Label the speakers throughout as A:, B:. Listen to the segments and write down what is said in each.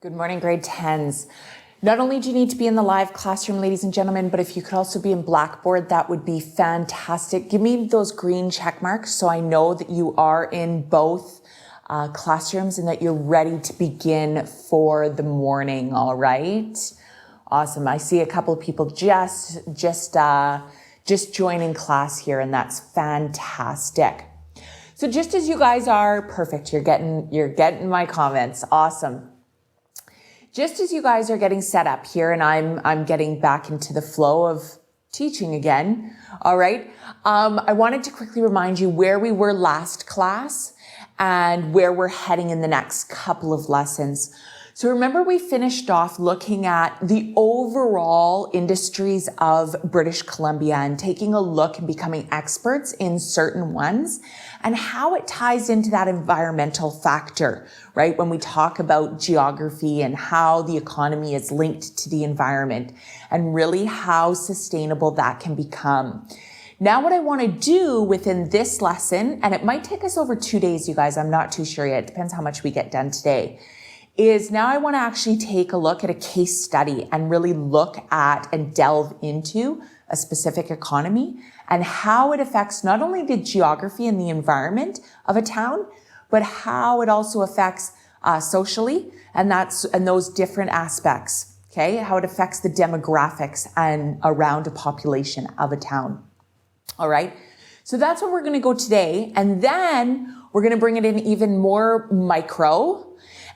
A: Good morning, grade 10s. Not only do you need to be in the live classroom, ladies and gentlemen, but if you could also be in Blackboard, that would be fantastic. Give me those green check marks so I know that you are in both classrooms and that you're ready to begin for the morning, all right? Awesome. I see a couple of people just joining class here, and that's fantastic. So just as you guys are, perfect, you're getting my comments. Awesome. Just as you guys are getting set up here, and I'm getting back into the flow of teaching again, all right? I wanted to quickly remind you where we were last class and where we're heading in the next couple of lessons. So remember, we finished off looking at the overall industries of British Columbia and taking a look and becoming experts in certain ones and how it ties into that environmental factor, right? When we talk about geography and how the economy is linked to the environment and really how sustainable that can become. Now, what I want to do within this lesson, and it might take us over 2 days, you guys, I'm not too sure yet. It depends how much we get done today. Is now I want to actually take a look at a case study and really look at and delve into a specific economy and how it affects not only the geography and the environment of a town, but how it also affects socially and those different aspects, okay? How it affects the demographics and around a population of a town, all right? So that's what we're going to go today. And then we're going to bring it in even more micro.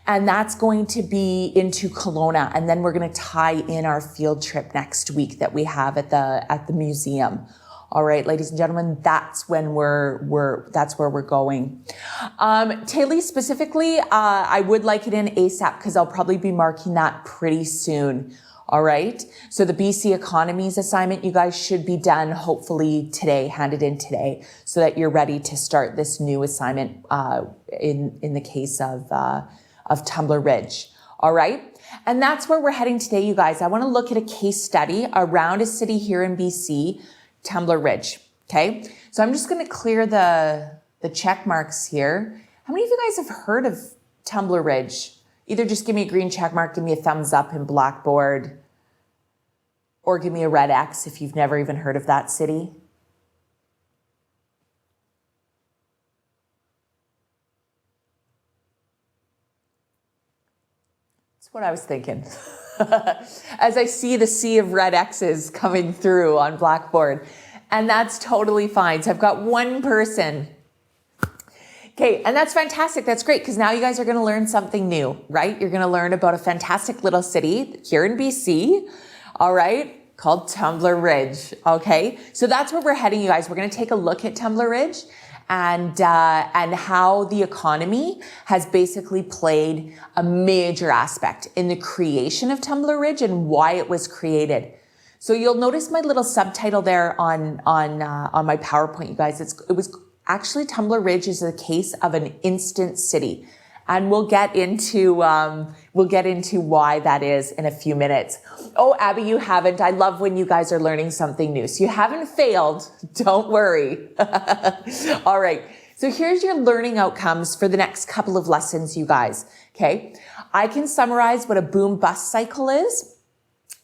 A: And that's going to be into Kelowna. And then we're going to tie in our field trip next week that we have at the museum. All right, ladies and gentlemen, that's when that's where we're going. Taylor, specifically, I would like it in ASAP because I'll probably be marking that pretty soon. All right. So the BC Economies assignment, you guys should be done hopefully today, handed in today, so that you're ready to start this new assignment in the case of Tumbler Ridge. All right. And that's where we're heading today, you guys. I want to look at a case study around a city here in BC, Tumbler Ridge. Okay. So I'm just going to clear the check marks here. How many of you guys have heard of Tumbler Ridge? Either just give me a green check mark, give me a thumbs up in Blackboard, or give me a red X if you've never even heard of that city. What I was thinking as I see the sea of red X's coming through on Blackboard, and that's totally fine. So I've got one person. Okay, and that's fantastic. That's great because now you guys are going to learn something new, right? You're going to learn about a fantastic little city here in BC, all right, called Tumbler Ridge. Okay, so that's where we're heading, you guys. We're going to take a look at Tumbler Ridge and how the economy has basically played a major aspect in the creation of Tumbler Ridge and why it was created. So you'll notice my little subtitle there on my PowerPoint, you guys. It was actually Tumbler Ridge is a case of an instant city. And we'll get into why that is in a few minutes. Oh, Abby, you haven't. I love when you guys are learning something new. So you haven't failed. Don't worry. All right. So here's your learning outcomes for the next couple of lessons, you guys. Okay. I can summarize what a boom-bust cycle is.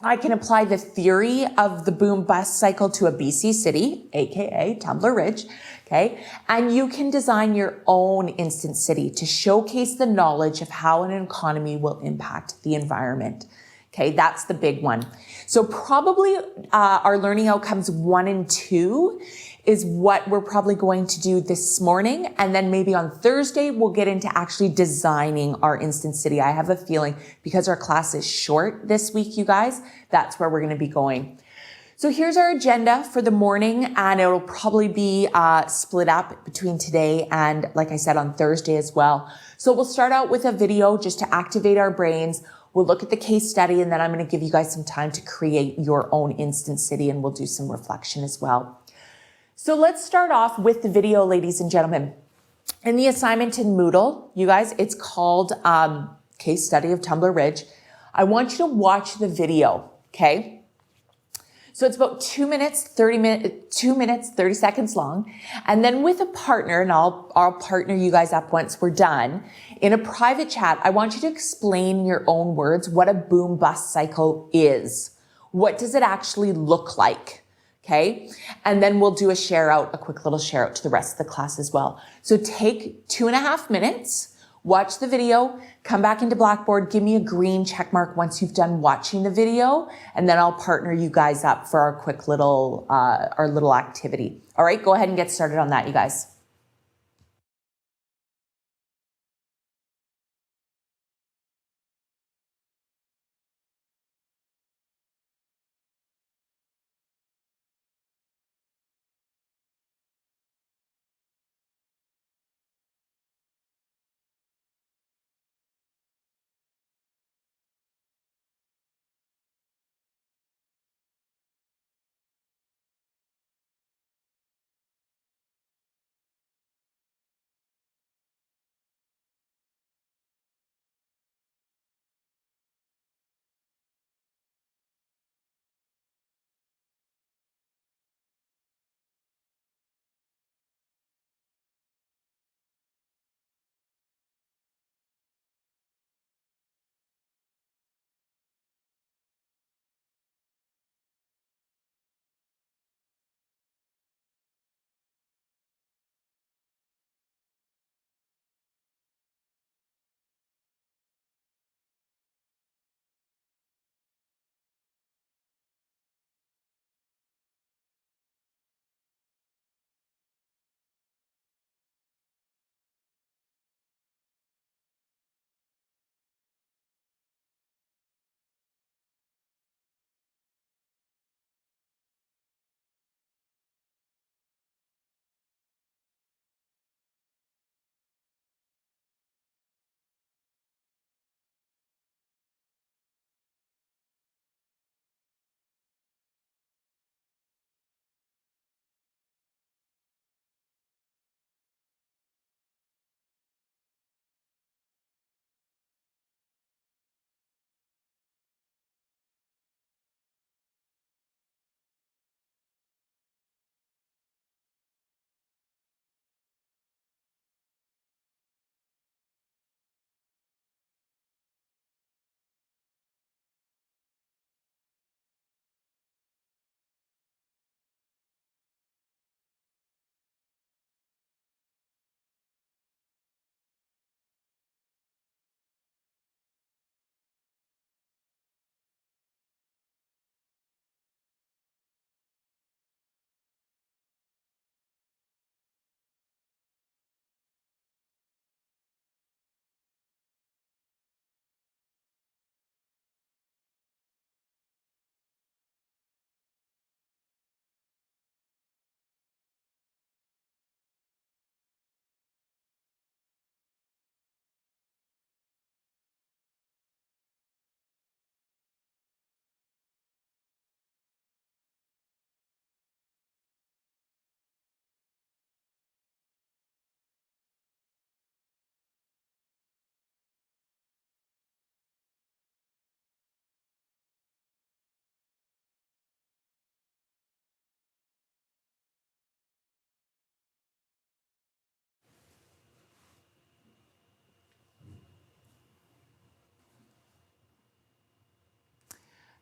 A: I can apply the theory of the boom-bust cycle to a BC city, aka Tumbler Ridge. Okay. And you can design your own instant city to showcase the knowledge of how an economy will impact the environment. Okay. That's the big one. So probably our learning outcomes 1 and 2 is what we're probably going to do this morning. And then maybe on Thursday, we'll get into actually designing our instant city. I have a feeling because our class is short this week, you guys, that's where we're going to be going. So here's our agenda for the morning, and it'll probably be split up between today and, like I said, on Thursday as well. So we'll start out with a video just to activate our brains. We'll look at the case study, and then I'm going to give you guys some time to create your own instant city, and we'll do some reflection as well. So let's start off with the video, ladies and gentlemen. In the assignment in Moodle, you guys, it's called Case Study of Tumbler Ridge. I want you to watch the video, okay? So it's about 2 minutes, 30 seconds long. And then with a partner, and I'll partner you guys up once we're done, in a private chat, I want you to explain in your own words what a boom bust cycle is. What does it actually look like? Okay. And then we'll do a quick little share out to the rest of the class as well. So take 2.5 minutes, watch the video, come back into Blackboard, give me a green check mark once you've done watching the video, and then I'll partner you guys up for our quick little, our little activity. All right, go ahead and get started on that, you guys.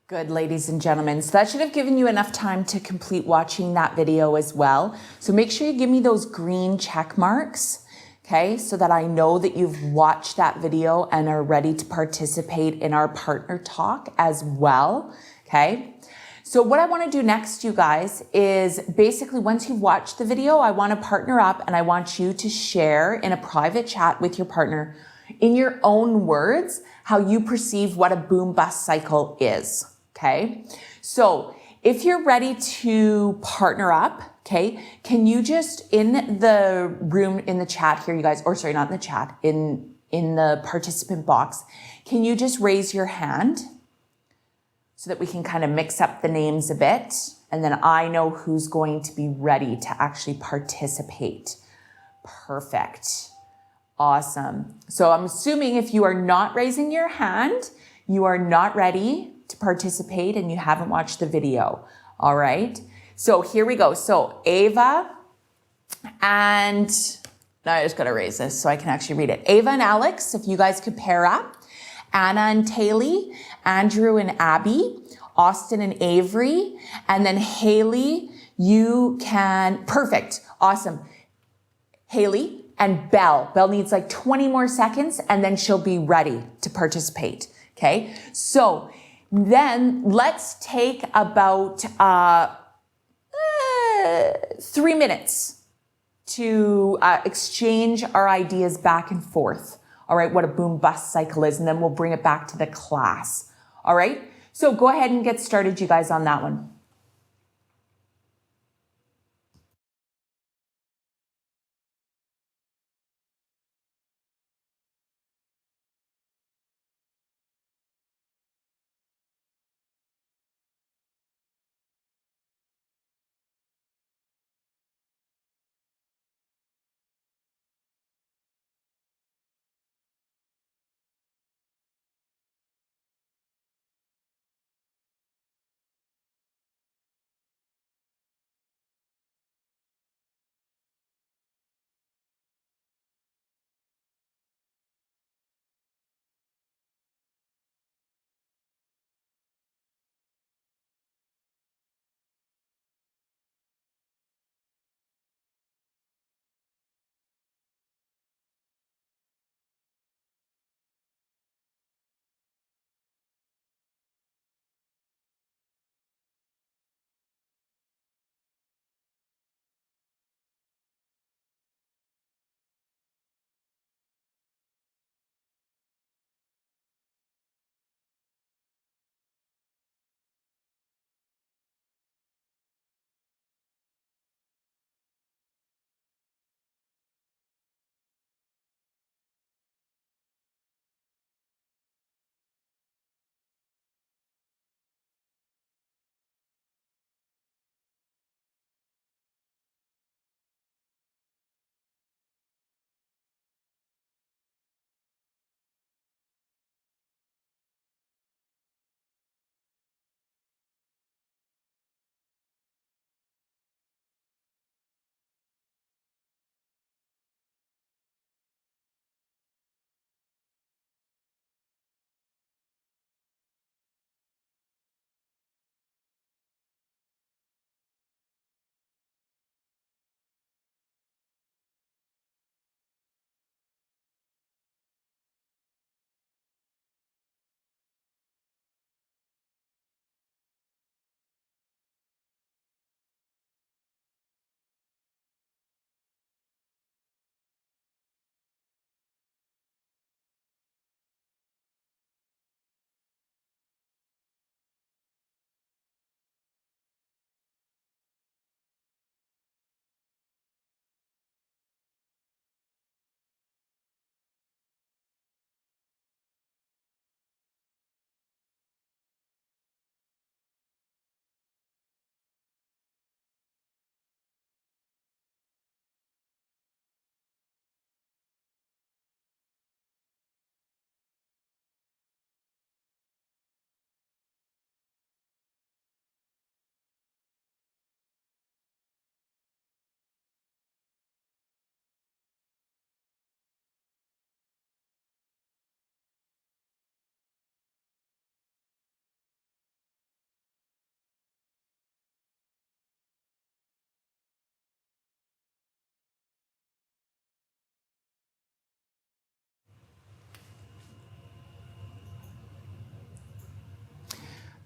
A: Good, ladies and gentlemen. So that should have given you enough time to complete watching that video as well. So make sure you give me those green check marks, okay, so that I know that you've watched that video and are ready to participate in our partner talk as well, okay? So what I want to do next, you guys, is basically once you've watched the video, I want to partner up and I want you to share in a private chat with your partner in your own words how you perceive what a boom bust cycle is. Okay, so if you're ready to partner up, okay, can you just in the room, in the chat here, you guys, or sorry, not in the chat, in the participant box, can you just raise your hand so that we can kind of mix up the names a bit, and then I know who's going to be ready to actually participate. Perfect. Awesome. So I'm assuming if you are not raising your hand, you are not ready to participate and you haven't watched the video. All right. So here we go. So Ava and now I just got to raise this so I can actually read it. Ava and Alex, if you guys could pair up. Anna and Taylor, Andrew and Abby, Austin and Avery, and then Haley, you can, perfect, awesome. Haley and Belle. Belle needs like 20 more seconds and then she'll be ready to participate, okay? So then let's take about 3 minutes to exchange our ideas back and forth. All right, what a boom bust cycle is, and then we'll bring it back to the class. All right, so go ahead and get started, you guys, on that one.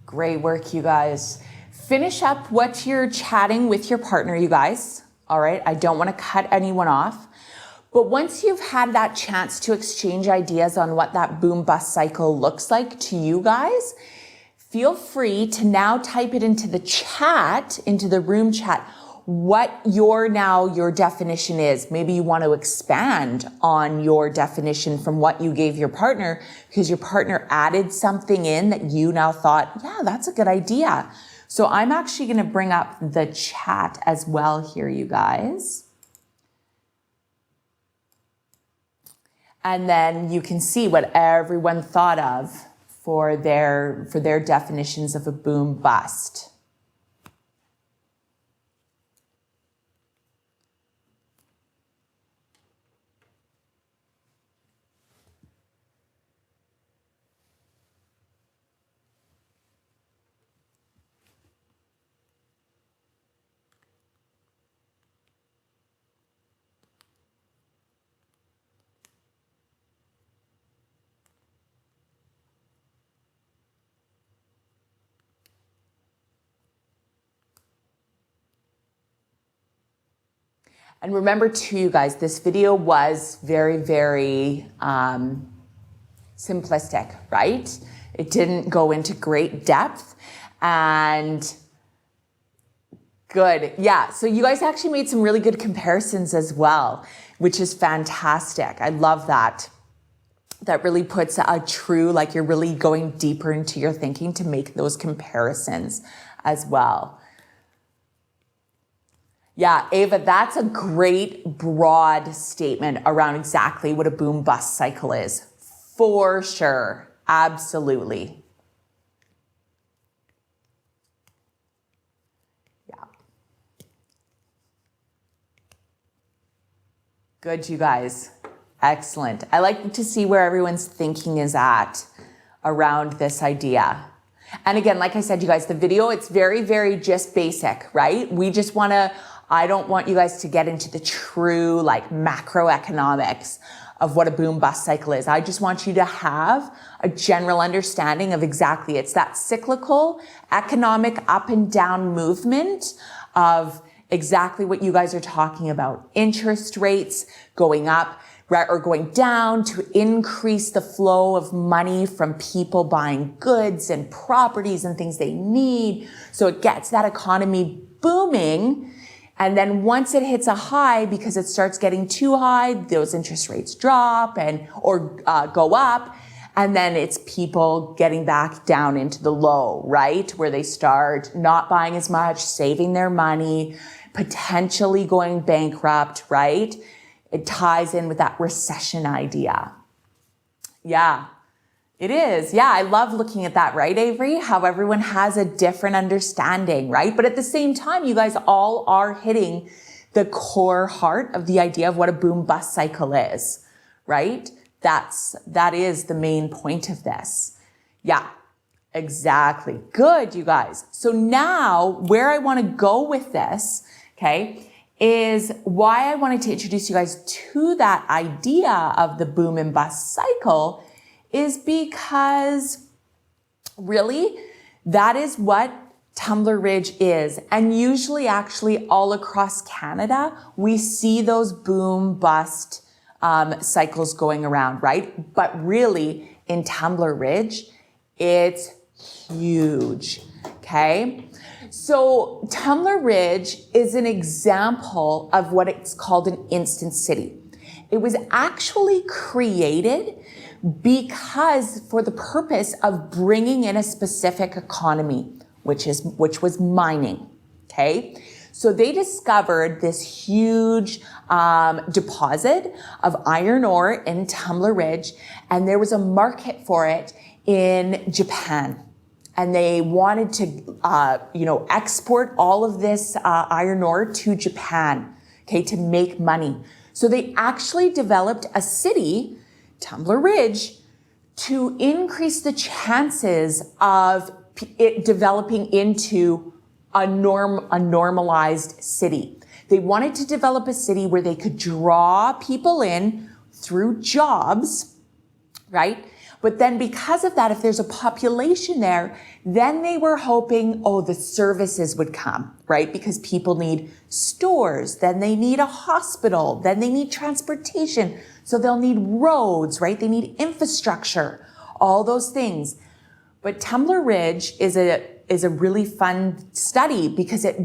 A: Great work, you guys. Finish up what you're chatting with your partner, you guys. All right, I don't want to cut anyone off. But once you've had that chance to exchange ideas on what that boom bust cycle looks like to you guys, feel free to now type it into the chat, into the room chat, what your definition is. Maybe you want to expand on your definition from what you gave your partner because your partner added something in that you now thought, yeah, that's a good idea. So I'm actually going to bring up the chat as well here, you guys. And then you can see what everyone thought of for their definitions of a boom bust. And remember too, you guys, this video was very, very simplistic, right? It didn't go into great depth and good. Yeah, so you guys actually made some really good comparisons as well, which is fantastic. I love that. That really puts a true, like you're really going deeper into your thinking to make those comparisons as well. Yeah, Ava, that's a great broad statement around exactly what a boom bust cycle is. For sure. Absolutely. Yeah. Good, you guys. Excellent. I like to see where everyone's thinking is at around this idea. And again, like I said, you guys, the video, it's very, very just basic, right? We just want to, I don't want you guys to get into the true like macroeconomics of what a boom bust cycle is. I just want you to have a general understanding of exactly, it's that cyclical economic up and down movement of exactly what you guys are talking about. Interest rates going up, right, or going down to increase the flow of money from people buying goods and properties and things they need. So it gets that economy booming. And then once it hits a high, because it starts getting too high, those interest rates drop or go up. And then it's people getting back down into the low, right? Where they start not buying as much, saving their money, potentially going bankrupt, right? It ties in with that recession idea. Yeah, it is. Yeah, I love looking at that, right, Avery? How everyone has a different understanding, right? But at the same time, you guys all are hitting the core heart of the idea of what a boom bust cycle is, right? That is the main point of this. Yeah, exactly. Good, you guys. So now where I want to go with this, okay, is why I wanted to introduce you guys to that idea of the boom and bust cycle is because really that is what Tumbler Ridge is. And usually actually all across Canada, we see those boom bust cycles going around, right? But really in Tumbler Ridge, it's huge, okay? So Tumbler Ridge is an example of what it's called an instant city. It was actually created because for the purpose of bringing in a specific economy, which was mining, okay? So they discovered this huge deposit of iron ore in Tumbler Ridge, and there was a market for it in Japan. And they wanted to, export all of this iron ore to Japan, okay, to make money. So they actually developed a city, Tumbler Ridge, to increase the chances of it developing into a normalized city. They wanted to develop a city where they could draw people in through jobs, right? But then because of that, if there's a population there, then they were hoping, the services would come, right? Because people need stores, then they need a hospital, then they need transportation. So they'll need roads, right? They need infrastructure, all those things. But Tumbler Ridge is a really fun study because it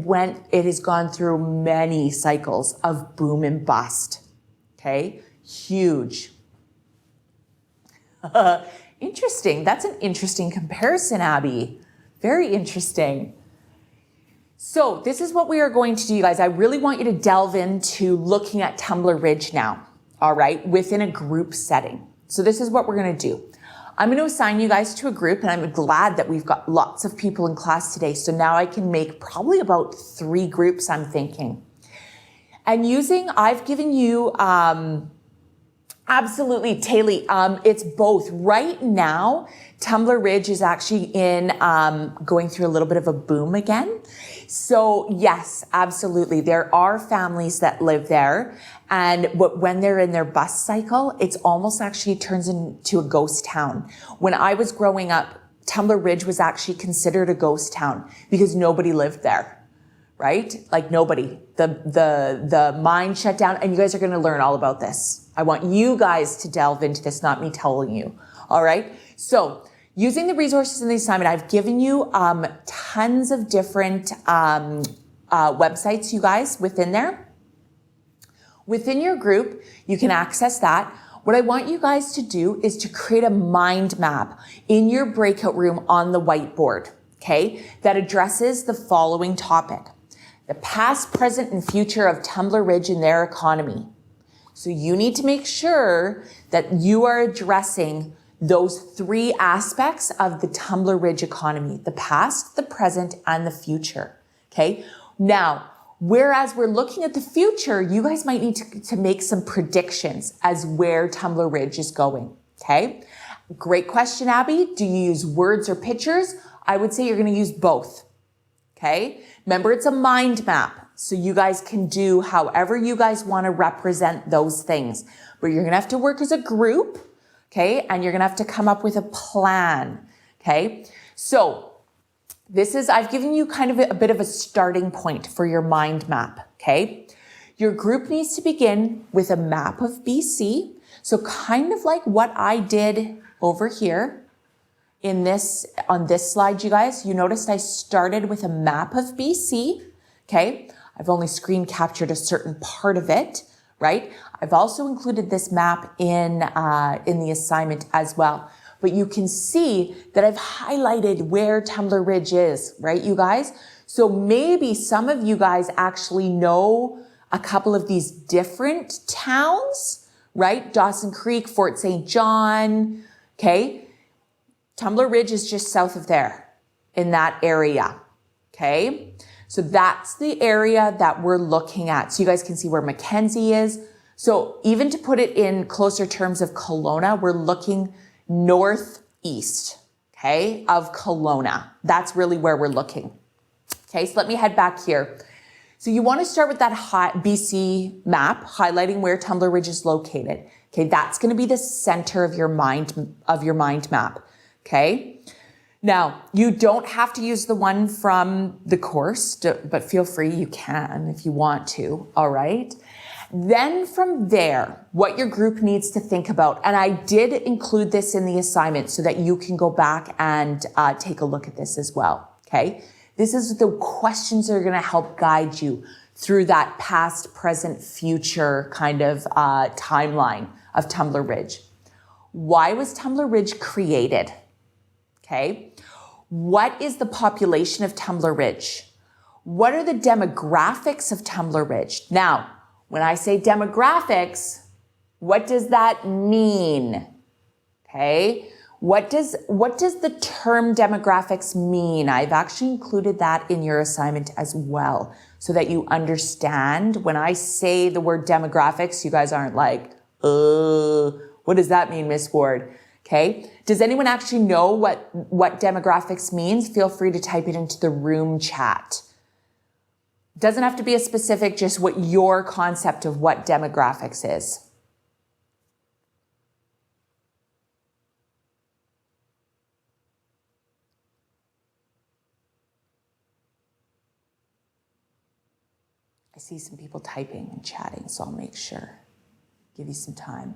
A: has gone through many cycles of boom and bust. Okay? Huge. Interesting. That's an interesting comparison, Abby. Very interesting. So this is what we are going to do, you guys. I really want you to delve into looking at Tumbler Ridge now, all right, within a group setting. So this is what we're going to do. I'm going to assign you guys to a group, and I'm glad that we've got lots of people in class today. So now I can make probably about 3 groups, I'm thinking. And I've given you, absolutely, Taylor. It's both. Right now, Tumbler Ridge is actually going through a little bit of a boom again. So yes, absolutely. There are families that live there. And when they're in their bus cycle, it's almost actually turns into a ghost town. When I was growing up, Tumbler Ridge was actually considered a ghost town because nobody lived there. right? Like nobody. The mind shut down, and you guys are going to learn all about this. I want you guys to delve into this, not me telling you. All right. So using the resources in the assignment, I've given you tons of different websites, you guys, within there. Within your group, you can access that. What I want you guys to do is to create a mind map in your breakout room on the whiteboard, okay, that addresses the following topic: the past, present, and future of Tumbler Ridge and their economy. So you need to make sure that you are addressing those three aspects of the Tumbler Ridge economy: the past, the present, and the future, okay? Now, whereas we're looking at the future, you guys might need to make some predictions as where Tumbler Ridge is going, okay? Great question, Abby. Do you use words or pictures? I would say you're going to use both, okay? Remember, it's a mind map, so you guys can do however you guys want to represent those things. But you're going to have to work as a group, okay? And you're going to have to come up with a plan, okay? So I've given you kind of a bit of a starting point for your mind map, okay? Your group needs to begin with a map of BC. So kind of like what I did over here on this slide, you guys, you noticed I started with a map of BC, okay? I've only screen captured a certain part of it, right? I've also included this map in the assignment as well. But you can see that I've highlighted where Tumbler Ridge is, right, you guys? So maybe some of you guys actually know a couple of these different towns, right? Dawson Creek, Fort St. John, okay? Tumbler Ridge is just south of there in that area, okay? So that's the area that we're looking at. So you guys can see where Mackenzie is. So even to put it in closer terms of Kelowna, we're looking northeast, okay, of Kelowna. That's really where we're looking. Okay, so let me head back here. So you want to start with that BC map, highlighting where Tumbler Ridge is located. Okay, that's going to be the center of your mind map. Okay. Now, you don't have to use the one from the course, but feel free, you can if you want to. All right. Then from there, what your group needs to think about, and I did include this in the assignment so that you can go back and take a look at this as well, okay? This is the questions that are going to help guide you through that past, present, future kind of timeline of Tumbler Ridge. Why was Tumbler Ridge created? Okay. What is the population of Tumbler Ridge? What are the demographics of Tumbler Ridge? Now, when I say demographics, what does that mean? Okay. What does the term demographics mean? I've actually included that in your assignment as well, so that you understand when I say the word demographics, you guys aren't like, what does that mean, Miss Ward? Okay. Does anyone actually know what demographics means? Feel free to type it into the room chat. Doesn't have to be a specific, just what your concept of what demographics is. I see some people typing and chatting, so I'll make sure. Give you some time.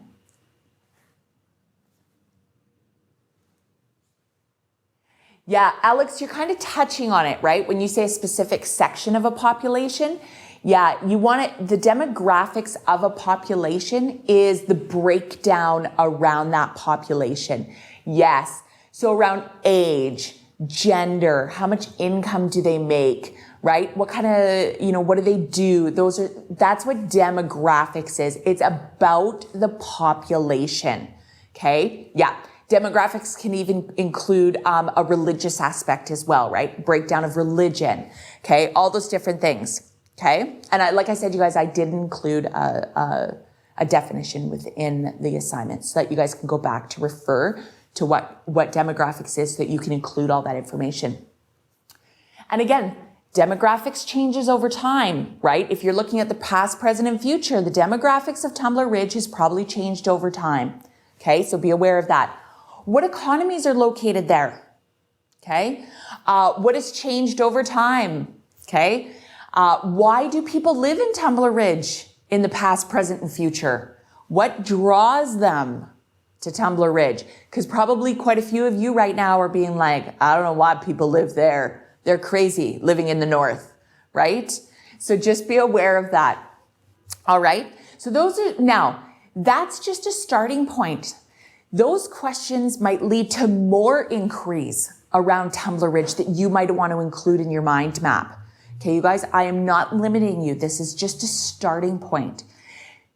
A: Yeah, Alex, you're kind of touching on it, right? When you say a specific section of a population, yeah, you want it, the demographics of a population is the breakdown around that population. Yes, so around age, gender, how much income do they make, right? What kind of, what do they do? That's what demographics is. It's about the population, okay? Yeah. Demographics can even include a religious aspect as well, right? Breakdown of religion, okay? All those different things, okay? And like I said, you guys, I did include a definition within the assignment so that you guys can go back to refer to what demographics is so that you can include all that information. And again, demographics changes over time, right? If you're looking at the past, present, and future, the demographics of Tumbler Ridge has probably changed over time, okay? So be aware of that. What economies are located there? Okay. What has changed over time? Okay. Why do people live in Tumbler Ridge in the past, present, and future? What draws them to Tumbler Ridge? Because probably quite a few of you right now are being like, I don't know why people live there. They're crazy living in the north, right? So just be aware of that. All right. So now that's just a starting point. Those questions might lead to more inquiries around Tumbler Ridge that you might want to include in your mind map. Okay, you guys, I am not limiting you. This is just a starting point.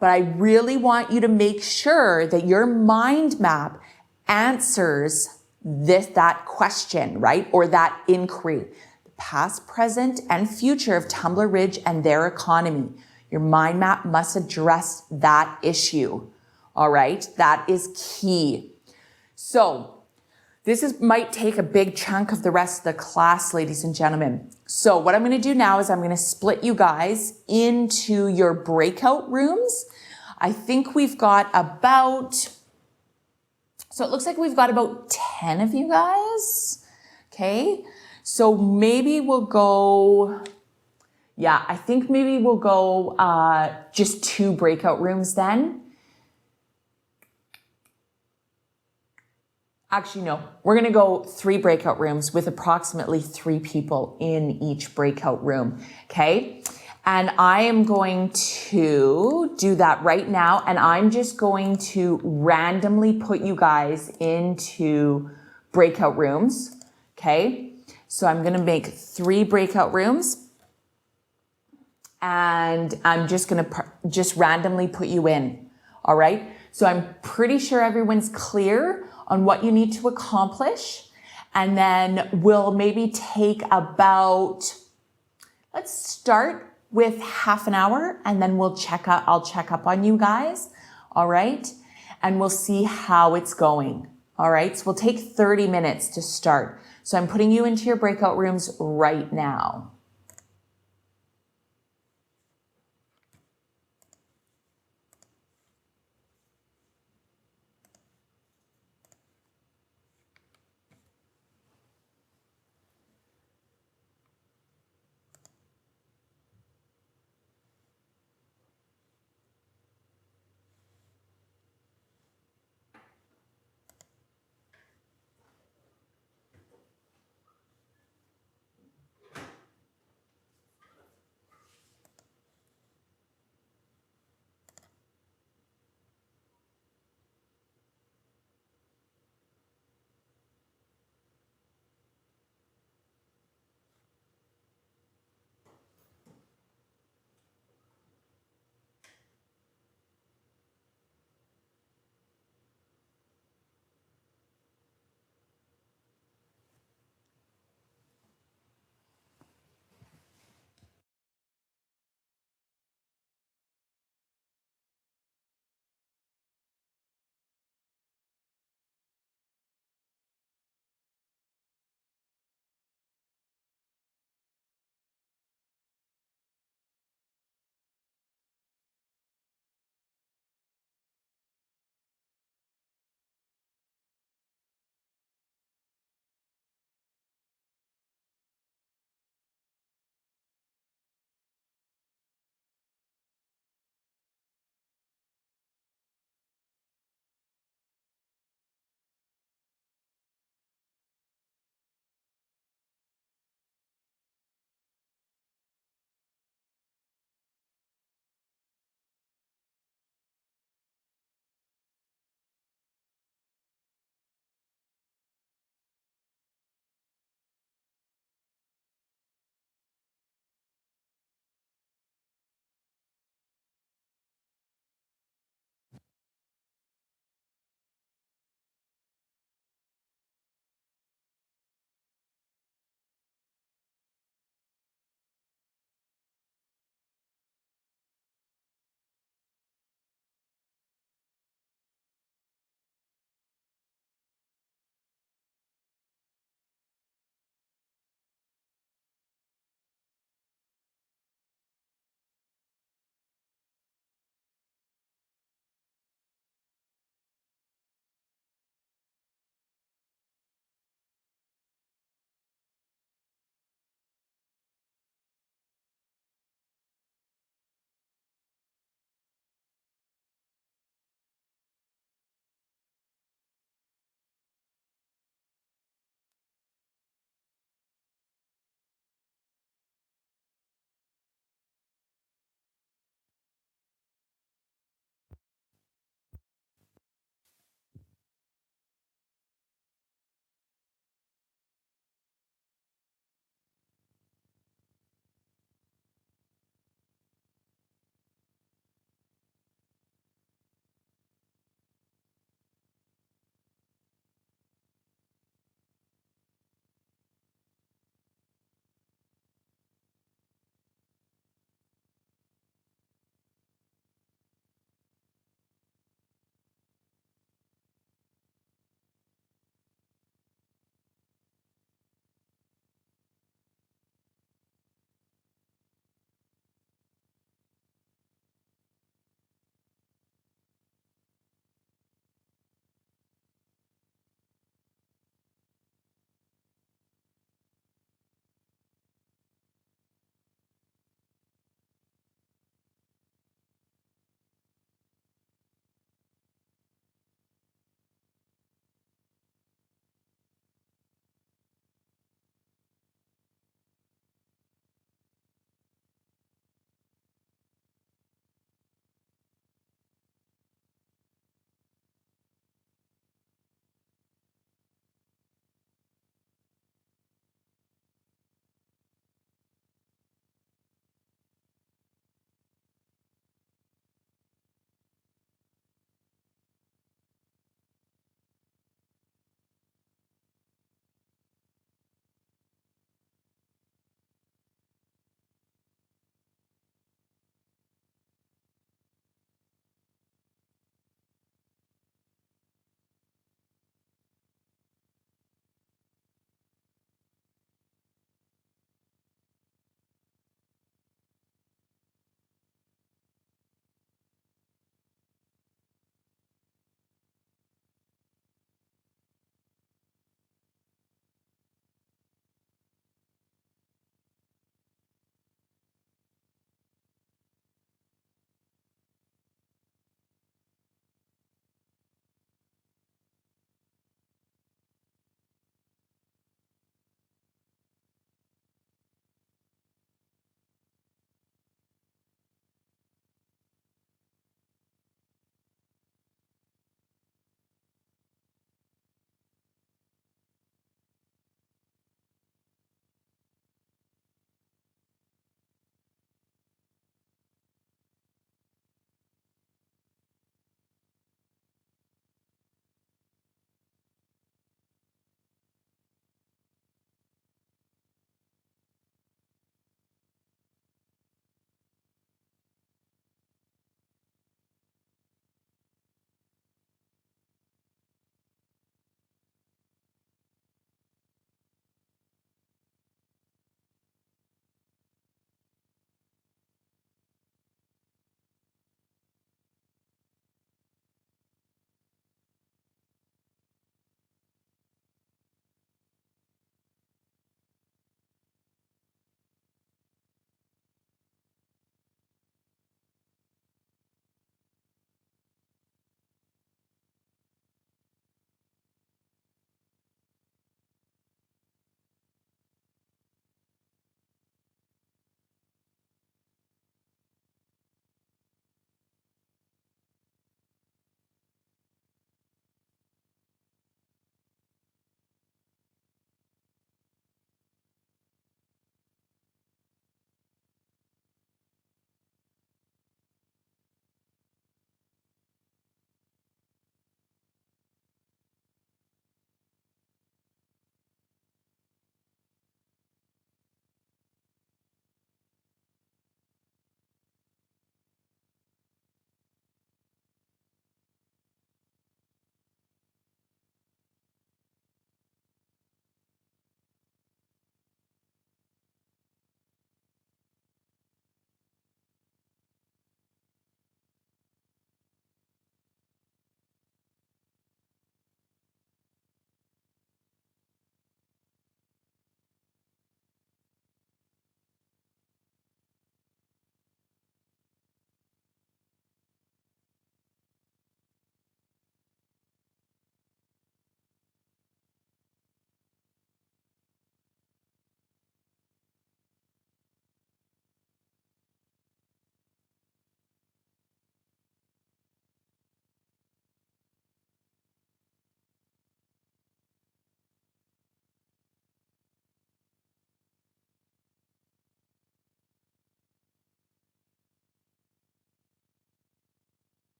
A: But I really want you to make sure that your mind map answers that question, right? Or that inquiry. The past, present, and future of Tumbler Ridge and their economy. Your mind map must address that issue. All right? That is key. So, might take a big chunk of the rest of the class, ladies and gentlemen. So what I'm going to do now is I'm going to split you guys into your breakout rooms. I think we've got so it looks like we've got about 10 of you guys. Okay. So maybe we'll go, I think maybe we'll go just 2 breakout rooms then. Actually, no, we're going to go 3 breakout rooms with approximately 3 people in each breakout room. Okay. And I am going to do that right now. And I'm just going to randomly put you guys into breakout rooms. Okay. So I'm going to make 3 breakout rooms and I'm just going to just randomly put you in. All right. So I'm pretty sure everyone's clear on what you need to accomplish. And then we'll maybe take let's start with half an hour and then I'll check up on you guys. All right. And we'll see how it's going. All right. So we'll take 30 minutes to start. So I'm putting you into your breakout rooms right now.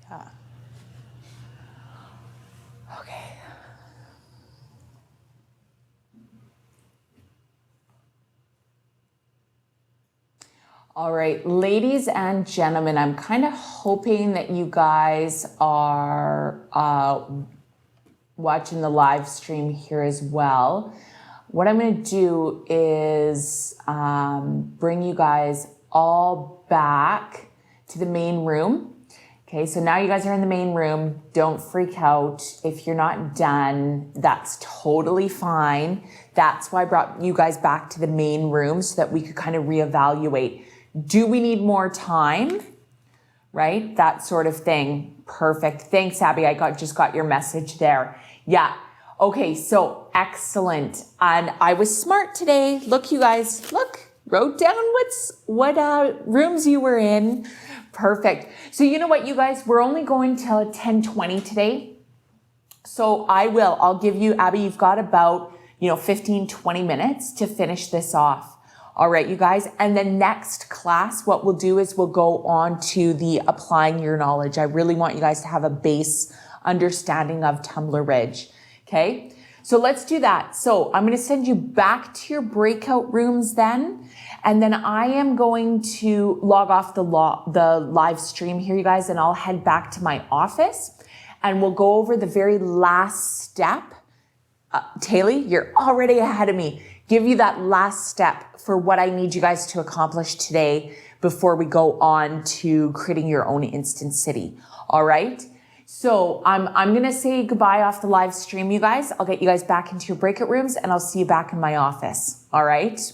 A: Yeah. Okay. All right, ladies and gentlemen, I'm kind of hoping that you guys are watching the live stream here as well. What I'm going to do is bring you guys all back to the main room. Okay, so now you guys are in the main room. Don't freak out. If you're not done, that's totally fine. That's why I brought you guys back to the main room so that we could kind of reevaluate. Do we need more time? Right? That sort of thing. Perfect. Thanks, Abby. I just got your message there. Yeah. Okay, so excellent. And I was smart today. Look, you guys, look, wrote down what rooms you were in. Perfect. So you know what, you guys, we're only going till 10:20 today. So I'll give you, Abby, you've got about, 15, 20 minutes to finish this off. All right, you guys. And then next class, what we'll do is we'll go on to the applying your knowledge. I really want you guys to have a base understanding of Tumbler Ridge. Okay. So let's do that. So I'm going to send you back to your breakout rooms then. And then I am going to log off the live stream here, you guys, and I'll head back to my office and we'll go over the very last step. Taylor, you're already ahead of me. Give you that last step for what I need you guys to accomplish today before we go on to creating your own instant city. All right. So I'm going to say goodbye off the live stream, you guys. I'll get you guys back into your breakout rooms and I'll see you back in my office. All right.